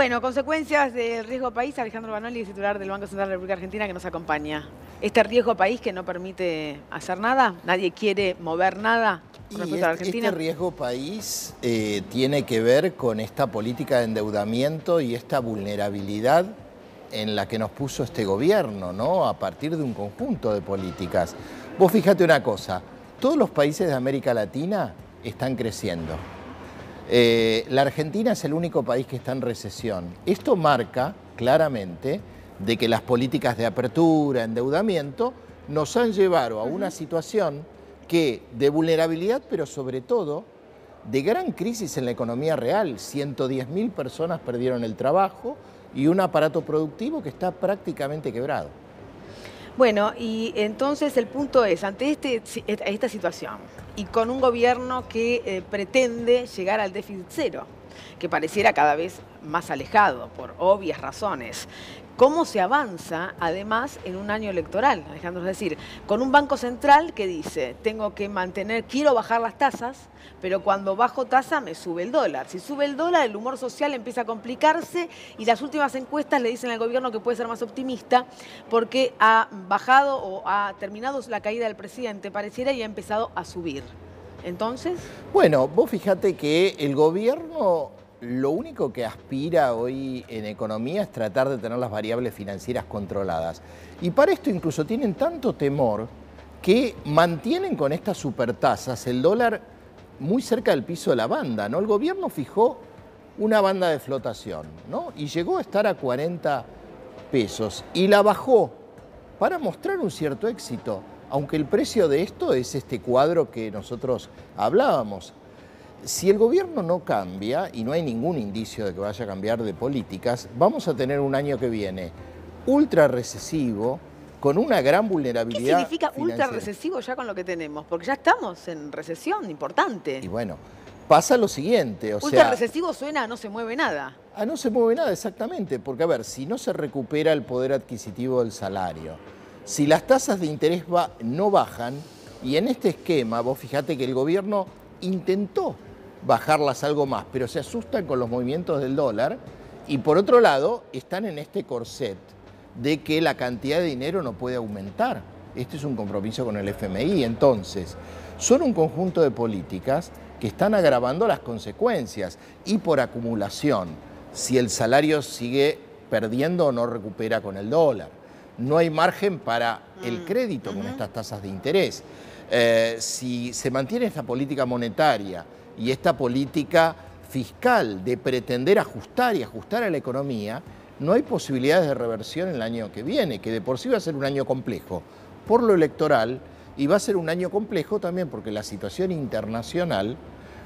Bueno, consecuencias del riesgo país. Alejandro Banoli es titular del Banco Central de la República Argentina, que nos acompaña. Este riesgo país que no permite hacer nada, nadie quiere mover nada con respecto a la Argentina. Este riesgo país tiene que ver con esta política de endeudamiento y esta vulnerabilidad en la que nos puso este gobierno, ¿no? A partir de un conjunto de políticas. Vos fíjate una cosa, todos los países de América Latina están creciendo. La Argentina es el único país que está en recesión. Esto marca claramente de que las políticas de apertura, endeudamiento, nos han llevado a una situación de vulnerabilidad, pero sobre todo de gran crisis en la economía real. 110.000 personas perdieron el trabajo y un aparato productivo que está prácticamente quebrado. Bueno, y entonces el punto es, ante esta situación y con un gobierno que pretende llegar al déficit cero, que pareciera cada vez más alejado por obvias razones, ¿cómo se avanza además en un año electoral, Alejandro? Es decir, con un Banco Central que dice, quiero bajar las tasas, pero cuando bajo tasa me sube el dólar. Si sube el dólar, el humor social empieza a complicarse y las últimas encuestas le dicen al gobierno que puede ser más optimista porque ha bajado o ha terminado la caída del presidente, pareciera, y ha empezado a subir. Entonces... Bueno, vos fíjate que el gobierno lo único que aspira hoy en economía es tratar de tener las variables financieras controladas. Y para esto incluso tienen tanto temor que mantienen con estas supertasas el dólar muy cerca del piso de la banda, ¿no? El gobierno fijó una banda de flotación, ¿no? Y llegó a estar a 40 pesos y la bajó para mostrar un cierto éxito, aunque el precio de esto es este cuadro que nosotros hablábamos. Si el gobierno no cambia, y no hay ningún indicio de que vaya a cambiar de políticas, vamos a tener un año que viene ultra recesivo, con una gran vulnerabilidad. ¿Qué significa ultra recesivo ya con lo que tenemos? Porque ya estamos en recesión importante. Y bueno, pasa lo siguiente, ultra recesivo suena a no se mueve nada. A no se mueve nada, exactamente, porque a ver, si no se recupera el poder adquisitivo del salario, si las tasas de interés no bajan, y en este esquema, vos fíjate que el gobierno intentó bajarlas algo más, pero se asustan con los movimientos del dólar, y por otro lado, están en este corset de que la cantidad de dinero no puede aumentar. Este es un compromiso con el FMI. Entonces, son un conjunto de políticas que están agravando las consecuencias y por acumulación, si el salario sigue perdiendo o no recupera con el dólar. No hay margen para el crédito con estas tasas de interés. Si se mantiene esta política monetaria y esta política fiscal de pretender ajustar y ajustar a la economía, no hay posibilidades de reversión en el año que viene, que de por sí va a ser un año complejo por lo electoral, y va a ser un año complejo también porque la situación internacional,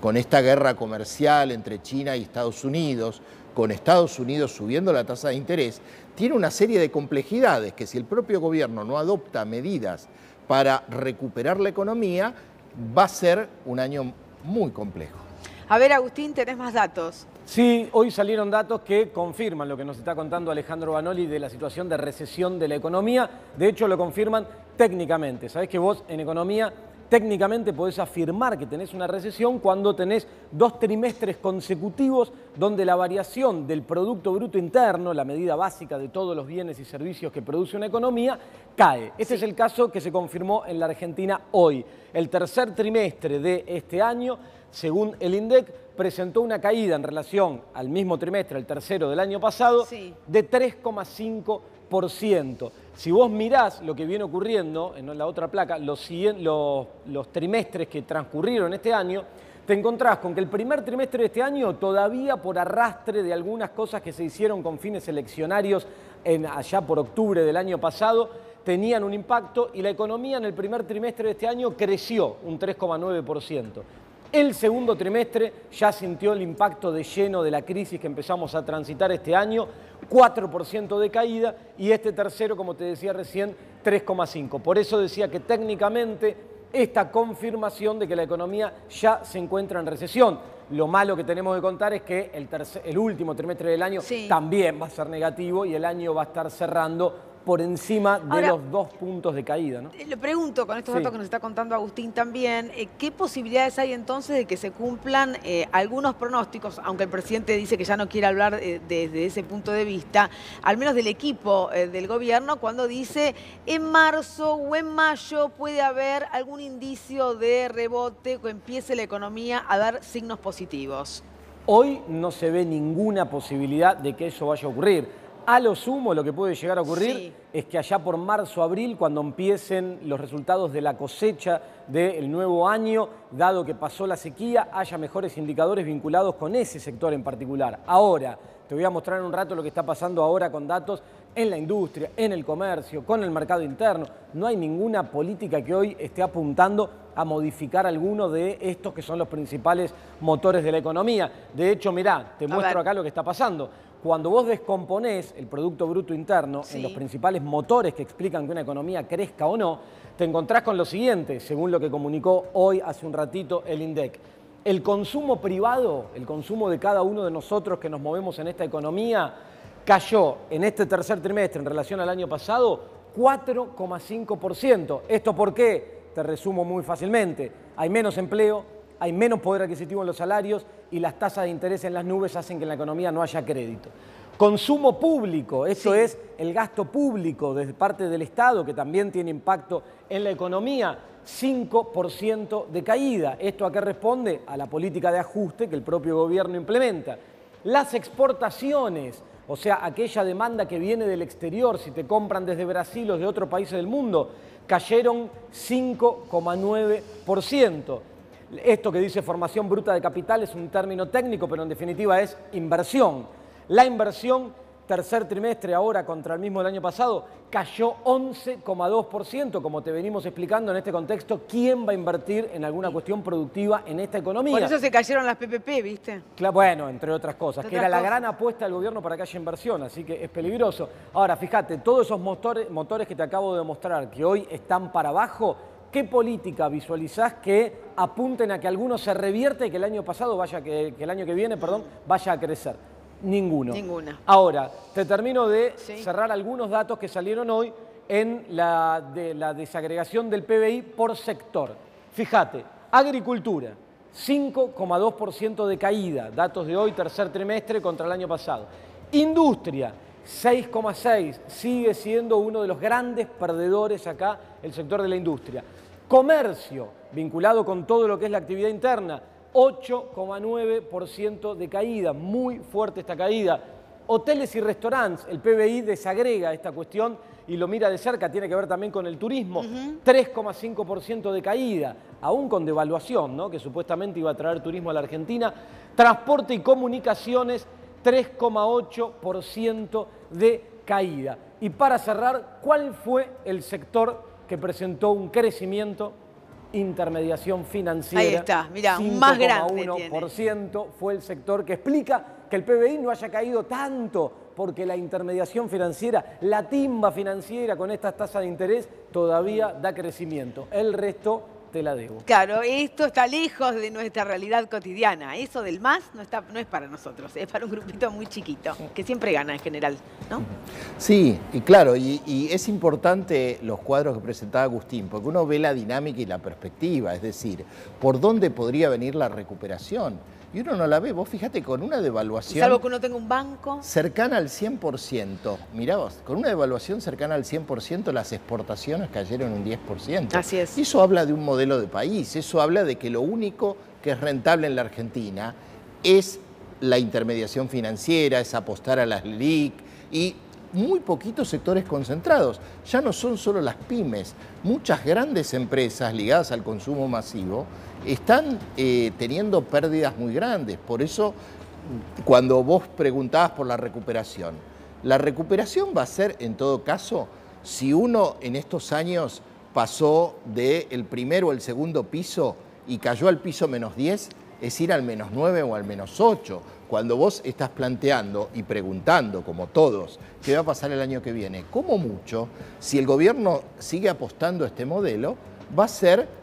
con esta guerra comercial entre China y Estados Unidos, con Estados Unidos subiendo la tasa de interés, tiene una serie de complejidades que si el propio gobierno no adopta medidas para recuperar la economía, va a ser un año muy complejo. A ver, Agustín, ¿tenés más datos? Sí, hoy salieron datos que confirman lo que nos está contando Alejandro Banoli de la situación de recesión de la economía. De hecho, lo confirman técnicamente. Sabés que vos en economía técnicamente podés afirmar que tenés una recesión cuando tenés 2 trimestres consecutivos donde la variación del Producto Bruto Interno, la medida básica de todos los bienes y servicios que produce una economía, cae. Este es el caso que se confirmó en la Argentina hoy. El tercer trimestre de este año, según el INDEC, presentó una caída en relación al mismo trimestre, el tercero del año pasado, de 3,5%. Si vos mirás lo que viene ocurriendo, en la otra placa, los trimestres que transcurrieron este año, te encontrás con que el primer trimestre de este año, todavía por arrastre de algunas cosas que se hicieron con fines eleccionarios allá por octubre del año pasado, tenían un impacto y la economía en el primer trimestre de este año creció un 3,9%. El segundo trimestre ya sintió el impacto de lleno de la crisis que empezamos a transitar este año, 4% de caída, y este tercero, como te decía recién, 3,5%. Por eso decía que técnicamente esta confirmación de que la economía ya se encuentra en recesión. Lo malo que tenemos que contar es que el último trimestre del año también va a ser negativo y el año va a estar cerrando por encima de Ahora, los 2 puntos de caída, ¿no? Le pregunto, con estos Sí. datos que nos está contando Agustín también, ¿qué posibilidades hay entonces de que se cumplan algunos pronósticos, aunque el presidente dice que ya no quiere hablar desde ese punto de vista, al menos del equipo del gobierno, cuando dice en marzo o en mayo puede haber algún indicio de rebote o empiece la economía a dar signos positivos? Hoy no se ve ninguna posibilidad de que eso vaya a ocurrir. A lo sumo, lo que puede llegar a ocurrir Sí. es que allá por marzo, abril, cuando empiecen los resultados de la cosecha del nuevo año, dado que pasó la sequía, haya mejores indicadores vinculados con ese sector en particular. Ahora, te voy a mostrar en un rato lo que está pasando ahora con datos en la industria, en el comercio, con el mercado interno. No hay ninguna política que hoy esté apuntando a modificar alguno de estos que son los principales motores de la economía. De hecho, mirá, te muestro acá lo que está pasando. Cuando vos descomponés el Producto Bruto Interno en los principales motores que explican que una economía crezca o no, te encontrás con lo siguiente, según lo que comunicó hoy, hace un ratito, el INDEC. El consumo privado, el consumo de cada uno de nosotros que nos movemos en esta economía, cayó en este tercer trimestre en relación al año pasado 4,5%. ¿Esto por qué? Te resumo muy fácilmente. Hay menos empleo, hay menos poder adquisitivo en los salarios y las tasas de interés en las nubes hacen que en la economía no haya crédito. Consumo público, esto es el gasto público desde parte del Estado, que también tiene impacto en la economía, 5% de caída. ¿Esto a qué responde? A la política de ajuste que el propio gobierno implementa. Las exportaciones, o sea, aquella demanda que viene del exterior, si te compran desde Brasil o de otros países del mundo, cayeron 5,9%. Esto que dice formación bruta de capital es un término técnico, pero en definitiva es inversión. La inversión, tercer trimestre ahora contra el mismo del año pasado, cayó 11,2%, como te venimos explicando en este contexto, ¿quién va a invertir en alguna cuestión productiva en esta economía? Por eso se cayeron las PPP, ¿viste? Bueno, entre otras cosas, que era la gran apuesta del gobierno para que haya inversión, así que es peligroso. Ahora, fíjate, todos esos motores que te acabo de mostrar, que hoy están para abajo, ¿qué política visualizás que apunten a que alguno se revierta y que el año pasado que el año que viene, vaya a crecer? Ninguno. Ninguna. Ahora, te termino de cerrar algunos datos que salieron hoy en la desagregación del PBI por sector. Fíjate, agricultura, 5,2% de caída, datos de hoy, tercer trimestre contra el año pasado. Industria, 6,6%, sigue siendo uno de los grandes perdedores acá el sector de la industria. Comercio, vinculado con todo lo que es la actividad interna, 8,9% de caída, muy fuerte esta caída. Hoteles y restaurantes, el PBI desagrega esta cuestión y lo mira de cerca, tiene que ver también con el turismo, 3,5% de caída, aún con devaluación, ¿no? Que supuestamente iba a traer turismo a la Argentina. Transporte y comunicaciones, 3,8% de caída. Y para cerrar, ¿cuál fue el sector que presentó un crecimiento? Intermediación financiera. Ahí está, mirá, más grande 5,1% fue el sector que explica que el PBI no haya caído tanto, porque la intermediación financiera, la timba financiera con estas tasas de interés todavía da crecimiento. El resto te la debo. Claro, esto está lejos de nuestra realidad cotidiana. Eso del MAS no es para nosotros, es para un grupito muy chiquito, que siempre gana en general, ¿no? Sí, y claro, y es importante los cuadros que presentaba Agustín, porque uno ve la dinámica y la perspectiva, es decir, por dónde podría venir la recuperación. Y uno no la ve, vos fíjate, con una devaluación... Salvo que uno tenga un banco. Cercana al 100%. Mirá vos, con una devaluación cercana al 100%, las exportaciones cayeron un 10%. Así es. Y eso habla de un modelo de país, eso habla de que lo único que es rentable en la Argentina es la intermediación financiera, es apostar a las LELIQ y muy poquitos sectores concentrados. Ya no son solo las pymes, muchas grandes empresas ligadas al consumo masivo están teniendo pérdidas muy grandes. Por eso, cuando vos preguntabas por la recuperación va a ser, en todo caso, si uno en estos años pasó del primero al segundo piso y cayó al piso -10, es ir al -9 o al -8. Cuando vos estás planteando y preguntando, como todos, qué va a pasar el año que viene, como mucho, si el gobierno sigue apostando a este modelo, va a ser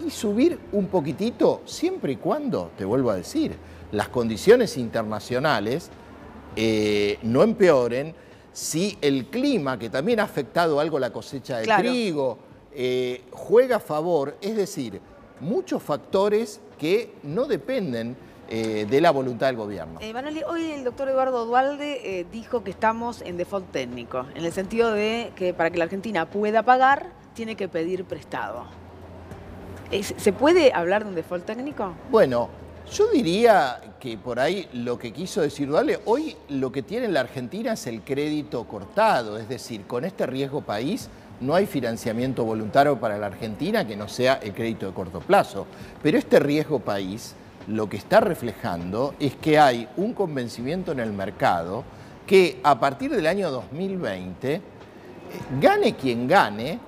y subir un poquitito, siempre y cuando, te vuelvo a decir, las condiciones internacionales no empeoren, si el clima, que también ha afectado algo la cosecha de trigo, juega a favor, es decir, muchos factores que no dependen de la voluntad del gobierno. Manoli, hoy el doctor Eduardo Duhalde dijo que estamos en default técnico, en el sentido de que para que la Argentina pueda pagar, tiene que pedir prestado. ¿Se puede hablar de un default técnico? Bueno, yo diría que por ahí lo que quiso decir Duhalde, hoy lo que tiene la Argentina es el crédito cortado, es decir, con este riesgo país no hay financiamiento voluntario para la Argentina que no sea el crédito de corto plazo. Pero este riesgo país lo que está reflejando es que hay un convencimiento en el mercado que a partir del año 2020, gane quien gane,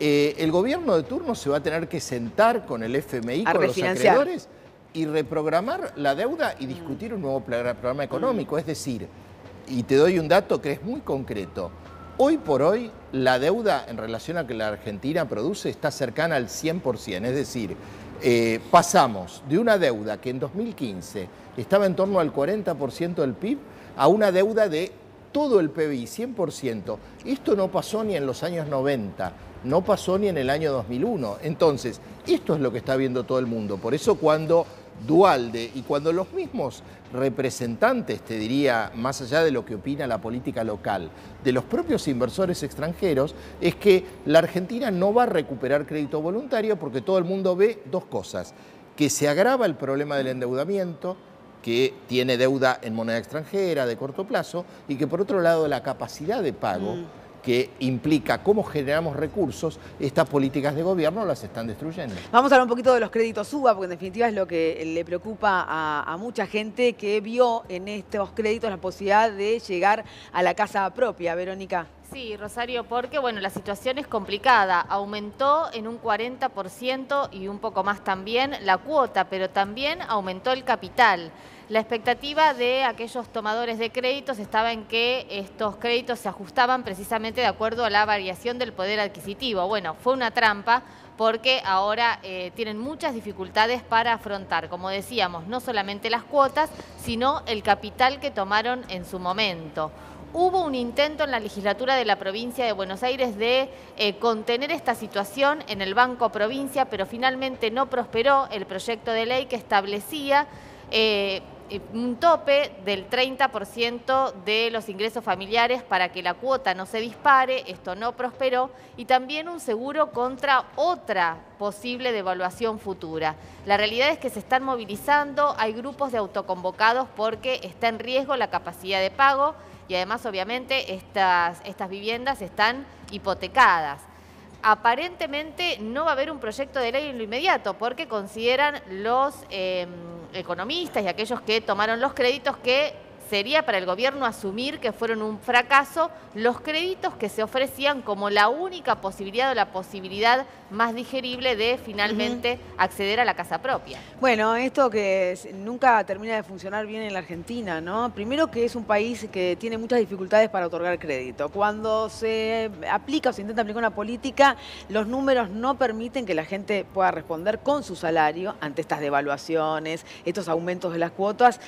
el gobierno de turno se va a tener que sentar con el FMI, con los acreedores, y reprogramar la deuda y discutir un nuevo programa económico. Es decir, y te doy un dato que es muy concreto, hoy por hoy la deuda en relación a que la Argentina produce está cercana al 100%, es decir, pasamos de una deuda que en 2015 estaba en torno al 40% del PIB a una deuda de todo el PBI, 100%. Esto no pasó ni en los años 90, no pasó ni en el año 2001. Entonces, esto es lo que está viendo todo el mundo. Por eso cuando Duhalde y cuando los mismos representantes, te diría, más allá de lo que opina la política local, de los propios inversores extranjeros, es que la Argentina no va a recuperar crédito voluntario porque todo el mundo ve dos cosas: que se agrava el problema del endeudamiento, que tiene deuda en moneda extranjera de corto plazo, y que por otro lado la capacidad de pago, que implica cómo generamos recursos, estas políticas de gobierno las están destruyendo. Vamos a hablar un poquito de los créditos UBA, porque en definitiva es lo que le preocupa a mucha gente que vio en estos créditos la posibilidad de llegar a la casa propia. Verónica. Sí, Rosario, porque bueno, la situación es complicada. Aumentó en un 40% y un poco más también la cuota, pero también aumentó el capital. La expectativa de aquellos tomadores de créditos estaba en que estos créditos se ajustaban precisamente de acuerdo a la variación del poder adquisitivo. Bueno, fue una trampa porque ahora tienen muchas dificultades para afrontar, como decíamos, no solamente las cuotas, sino el capital que tomaron en su momento. Hubo un intento en la legislatura de la provincia de Buenos Aires de contener esta situación en el Banco Provincia, pero finalmente no prosperó el proyecto de ley que establecía un tope del 30% de los ingresos familiares para que la cuota no se dispare. Esto no prosperó, y también un seguro contra otra posible devaluación futura. La realidad es que se están movilizando, hay grupos de autoconvocados porque está en riesgo la capacidad de pago y además obviamente estas viviendas están hipotecadas. Aparentemente no va a haber un proyecto de ley en lo inmediato porque consideran los economistas y aquellos que tomaron los créditos que sería para el gobierno asumir que fueron un fracaso los créditos que se ofrecían como la única posibilidad o la posibilidad más digerible de finalmente acceder a la casa propia. Bueno, esto que nunca termina de funcionar bien en la Argentina, ¿no? Primero que es un país que tiene muchas dificultades para otorgar crédito. Cuando se aplica o se intenta aplicar una política, los números no permiten que la gente pueda responder con su salario ante estas devaluaciones, estos aumentos de las cuotas,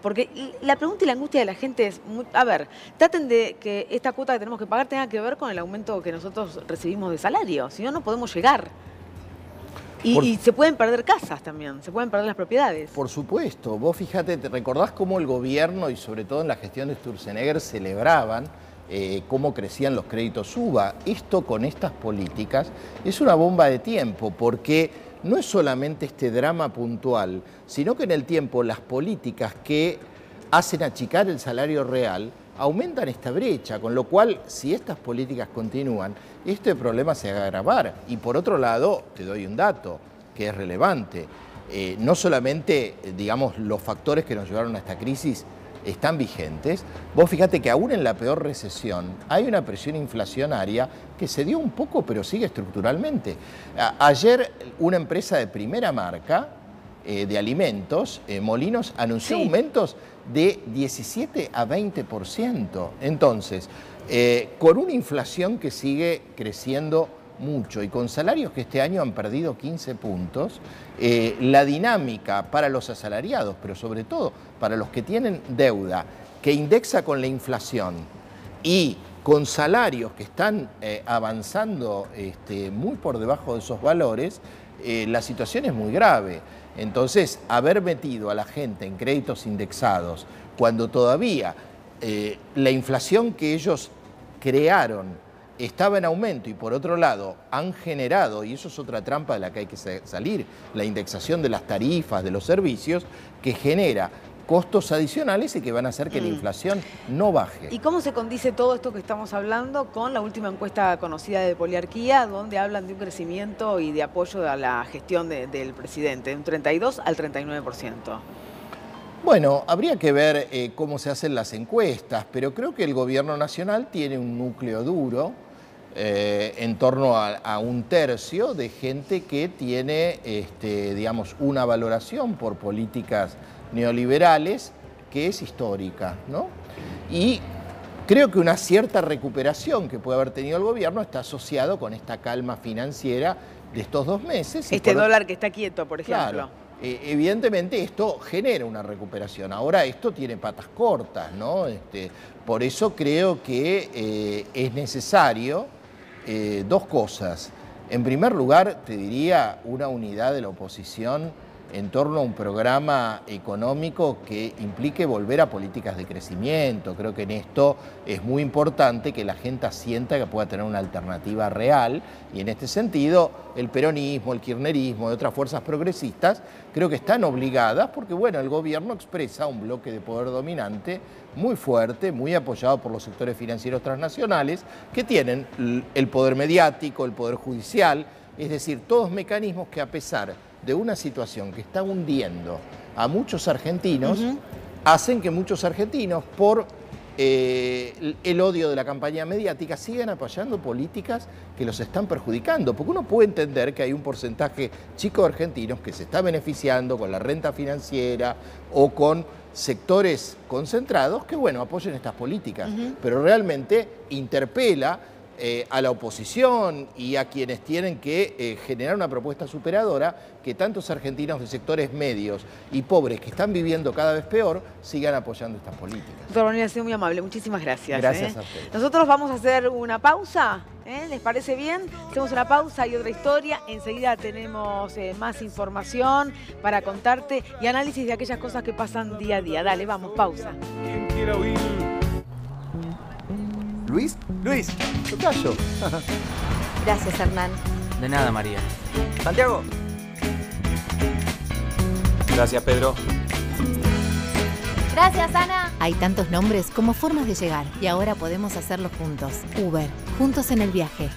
porque la pregunta y la angustia de la gente es, a ver, traten de que esta cuota que tenemos que pagar tenga que ver con el aumento que nosotros recibimos de salario, si no, no podemos llegar. Y se pueden perder casas también, se pueden perder las propiedades. Por supuesto, vos fíjate, te recordás cómo el gobierno y sobre todo en la gestión de Sturzenegger celebraban cómo crecían los créditos UBA. Esto con estas políticas es una bomba de tiempo porque no es solamente este drama puntual, sino que en el tiempo las políticas que hacen achicar el salario real aumentan esta brecha, con lo cual, si estas políticas continúan, este problema se va a agravar. Y por otro lado, te doy un dato que es relevante. No solamente, digamos, los factores que nos llevaron a esta crisis están vigentes. Vos fíjate que aún en la peor recesión hay una presión inflacionaria que se dio un poco, pero sigue estructuralmente. Ayer una empresa de primera marca de alimentos, Molinos, anunció aumentos de 17 a 20%. Entonces, con una inflación que sigue creciendo mucho y con salarios que este año han perdido 15 puntos, la dinámica para los asalariados, pero sobre todo para los que tienen deuda, que indexa con la inflación, y con salarios que están avanzando muy por debajo de esos valores, la situación es muy grave. Entonces, haber metido a la gente en créditos indexados cuando todavía la inflación que ellos crearon estaba en aumento y por otro lado han generado, y eso es otra trampa de la que hay que salir, la indexación de las tarifas, de los servicios, que genera costos adicionales y que van a hacer que la inflación no baje. ¿Y cómo se condice todo esto que estamos hablando con la última encuesta conocida de Poliarquía, donde hablan de un crecimiento y de apoyo a la gestión del presidente, de un 32 al 39%? Bueno, habría que ver cómo se hacen las encuestas, pero creo que el gobierno nacional tiene un núcleo duro, en torno a un tercio de gente que tiene, digamos, una valoración por políticas neoliberales que es histórica, ¿no? Y creo que una cierta recuperación que puede haber tenido el gobierno está asociado con esta calma financiera de estos 2 meses. Dólar que está quieto, por ejemplo. Claro, evidentemente esto genera una recuperación. Ahora esto tiene patas cortas, ¿no? Por eso creo que es necesario 2 cosas. En primer lugar, te diría una unidad de la oposición en torno a un programa económico que implique volver a políticas de crecimiento. Creo que en esto es muy importante que la gente sienta que pueda tener una alternativa real y en este sentido el peronismo, el kirchnerismo y otras fuerzas progresistas creo que están obligadas porque bueno, el gobierno expresa un bloque de poder dominante muy fuerte, muy apoyado por los sectores financieros transnacionales que tienen el poder mediático, el poder judicial, es decir, todos mecanismos que a pesar de una situación que está hundiendo a muchos argentinos, hacen que muchos argentinos, por el odio de la campaña mediática, sigan apoyando políticas que los están perjudicando. Porque uno puede entender que hay un porcentaje chico de argentinos que se está beneficiando con la renta financiera o con sectores concentrados que, bueno, apoyen estas políticas. Pero realmente interpela a la oposición y a quienes tienen que generar una propuesta superadora, que tantos argentinos de sectores medios y pobres que están viviendo cada vez peor sigan apoyando estas políticas. Doctor Bonilla, ha sido muy amable, muchísimas gracias. Gracias a ustedes. Nosotros vamos a hacer una pausa, ¿les parece bien? Hacemos una pausa y otra historia, enseguida tenemos más información para contarte y análisis de aquellas cosas que pasan día a día. Dale, vamos, pausa. ¿Quién quiere oír? ¿Luis? Luis. Tocayo. Gracias, Hernán. De nada, María. Santiago. Gracias, Pedro. Gracias, Ana. Hay tantos nombres como formas de llegar y ahora podemos hacerlo juntos. Uber, juntos en el viaje.